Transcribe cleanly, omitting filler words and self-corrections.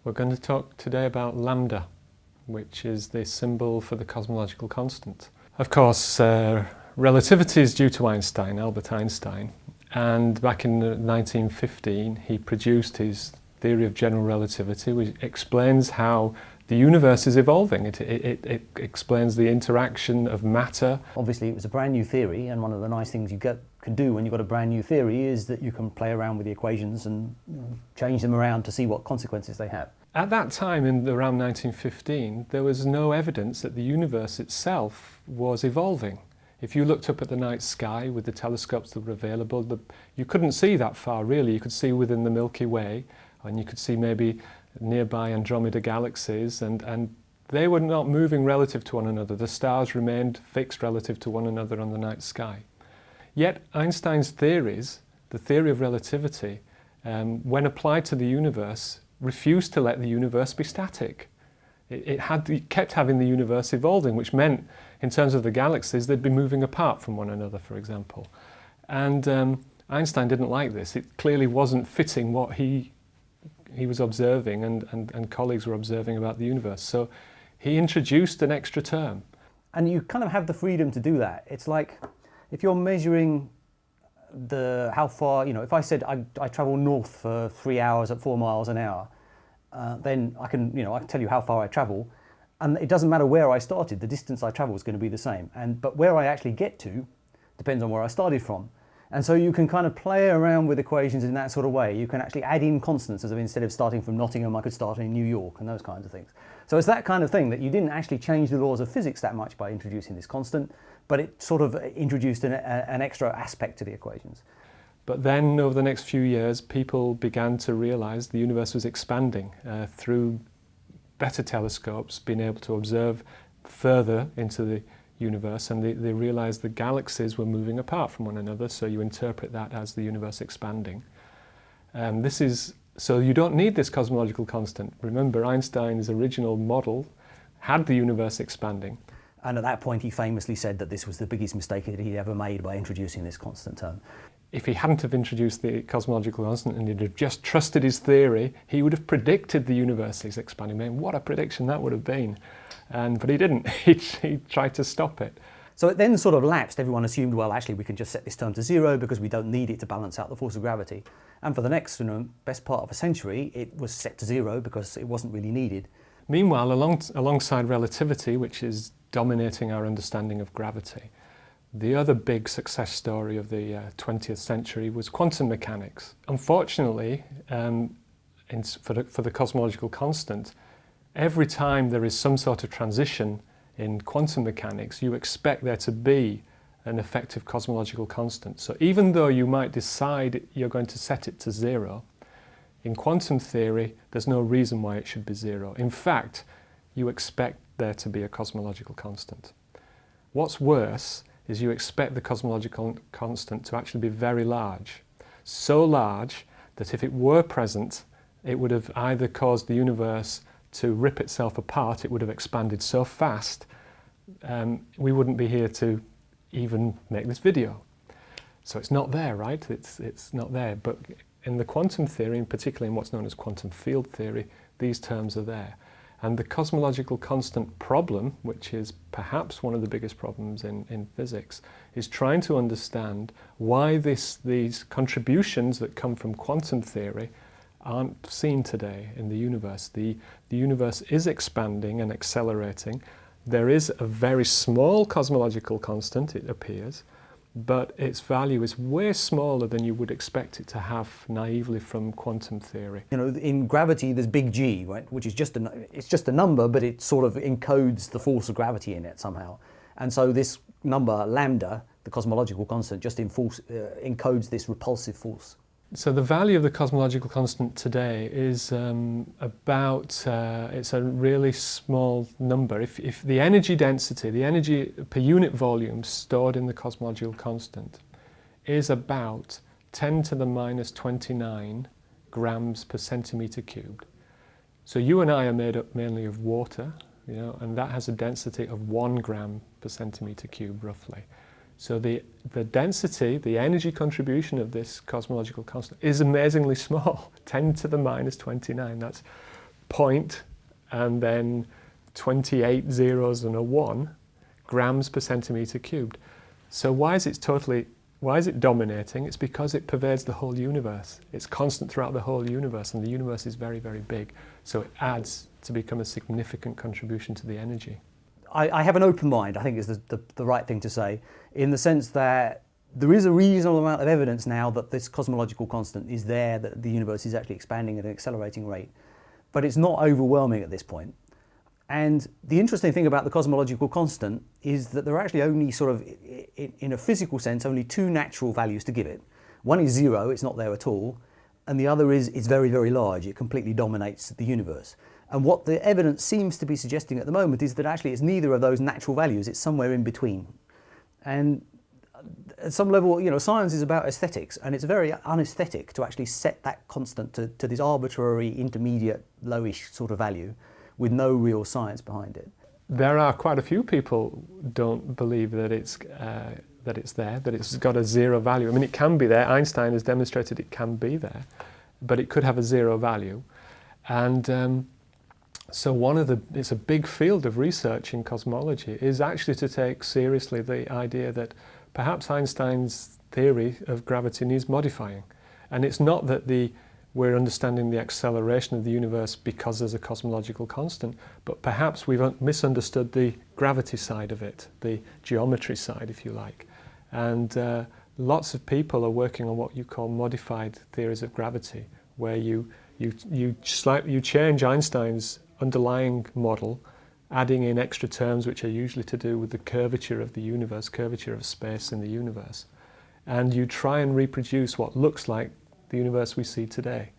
We're going to talk today about lambda, which is the symbol for the cosmological constant. Of course, relativity is due to Einstein, Albert Einstein, and back in 1915 he produced his theory of general relativity, which explains how the universe is evolving. It explains the interaction of matter. Obviously it was a brand new theory, and one of the nice things you can do when you've got a brand new theory is that you can play around with the equations and change them around to see what consequences they have. At that time, in around 1915, there was no evidence that the universe itself was evolving. If you looked up at the night sky with the telescopes that were available, you couldn't see that far really. You could see within the Milky Way, and you could see maybe nearby Andromeda galaxies, and they were not moving relative to one another. The stars remained fixed relative to one another on the night sky. Yet Einstein's theories, the theory of relativity, when applied to the universe, refused to let the universe be static. It kept having the universe evolving, which meant, in terms of the galaxies, they'd be moving apart from one another, for example. And Einstein didn't like this. It clearly wasn't fitting what he was observing and colleagues were observing about the universe. So he introduced an extra term. And you kind of have the freedom to do that. It's like if you're measuring how far, if I said I travel north for 3 hours at 4 miles an hour, then I can tell you how far I travel, and it doesn't matter where I started, the distance I travel is going to be the same. But where I actually get to depends on where I started from. And so you can kind of play around with equations in that sort of way. You can actually add in constants, as if instead of starting from Nottingham, I could start in New York and those kinds of things. So it's that kind of thing that you didn't actually change the laws of physics that much by introducing this constant, but it sort of introduced an extra aspect to the equations. But then over the next few years, people began to realize the universe was expanding through better telescopes, being able to observe further into the universe, and they realized the galaxies were moving apart from one another, so you interpret that as the universe expanding. So you don't need this cosmological constant. Remember, Einstein's original model had the universe expanding. And at that point he famously said that this was the biggest mistake that he'd ever made by introducing this constant term. If he hadn't have introduced the cosmological constant and he'd have just trusted his theory, he would have predicted the universe is expanding. Man, what a prediction that would have been. But he didn't. He tried to stop it. So it then sort of lapsed. Everyone assumed, well, actually we can just set this term to 0 because we don't need it to balance out the force of gravity. And for the next best part of a century, it was set to 0 because it wasn't really needed. Meanwhile, alongside relativity, which is dominating our understanding of gravity, the other big success story of the 20th century was quantum mechanics. Unfortunately, for the cosmological constant, every time there is some sort of transition in quantum mechanics, you expect there to be an effective cosmological constant. So even though you might decide you're going to set it to 0, in quantum theory, there's no reason why it should be 0. In fact, you expect there to be a cosmological constant. What's worse is you expect the cosmological constant to actually be very large. So large that if it were present, it would have either caused the universe to rip itself apart, it would have expanded so fast, we wouldn't be here to even make this video. So it's not there, right? It's not there. But in the quantum theory, and particularly in what's known as quantum field theory, these terms are there. And the cosmological constant problem, which is perhaps one of the biggest problems in physics, is trying to understand why these contributions that come from quantum theory aren't seen today in the universe. The universe is expanding and accelerating. There is a very small cosmological constant, it appears, but its value is way smaller than you would expect it to have naively from quantum theory. In gravity there's big G, right, which is just a number, but it sort of encodes the force of gravity in it somehow. And so this number, lambda, the cosmological constant, just encodes this repulsive force. So the value of the cosmological constant today is it's a really small number. If the energy density, the energy per unit volume stored in the cosmological constant is about 10 to the minus 29 grams per centimetre cubed. So you and I are made up mainly of water, and that has a density of 1 gram per centimetre cubed roughly. So the density, the energy contribution of this cosmological constant is amazingly small, 10 to the minus 29. That's point and then 28 zeros and a 1 grams per centimetre cubed. So why is it dominating? It's because it pervades the whole universe. It's constant throughout the whole universe, and the universe is very, very big. So it adds to become a significant contribution to the energy. I have an open mind, I think is the right thing to say, in the sense that there is a reasonable amount of evidence now that this cosmological constant is there, that the universe is actually expanding at an accelerating rate. But it's not overwhelming at this point. And the interesting thing about the cosmological constant is that there are actually only sort of, in a physical sense, only two natural values to give it. One is 0, it's not there at all, and the other is it's very, very large, it completely dominates the universe. And what the evidence seems to be suggesting at the moment is that actually it's neither of those natural values, it's somewhere in between. And at some level, you know, science is about aesthetics, and it's very unaesthetic to actually set that constant to this arbitrary, intermediate, lowish sort of value with no real science behind it. There are quite a few people don't believe that it's there, that it's got a 0 value. I mean, it can be there. Einstein has demonstrated it can be there, but it could have a 0 value. And so it's a big field of research in cosmology is actually to take seriously the idea that perhaps Einstein's theory of gravity needs modifying. And it's not that we're understanding the acceleration of the universe because there's a cosmological constant, but perhaps we've misunderstood the gravity side of it, the geometry side, if you like. And lots of people are working on what you call modified theories of gravity, where you change Einstein's underlying model, adding in extra terms which are usually to do with the curvature of the universe, curvature of space in the universe. And you try and reproduce what looks like the universe we see today.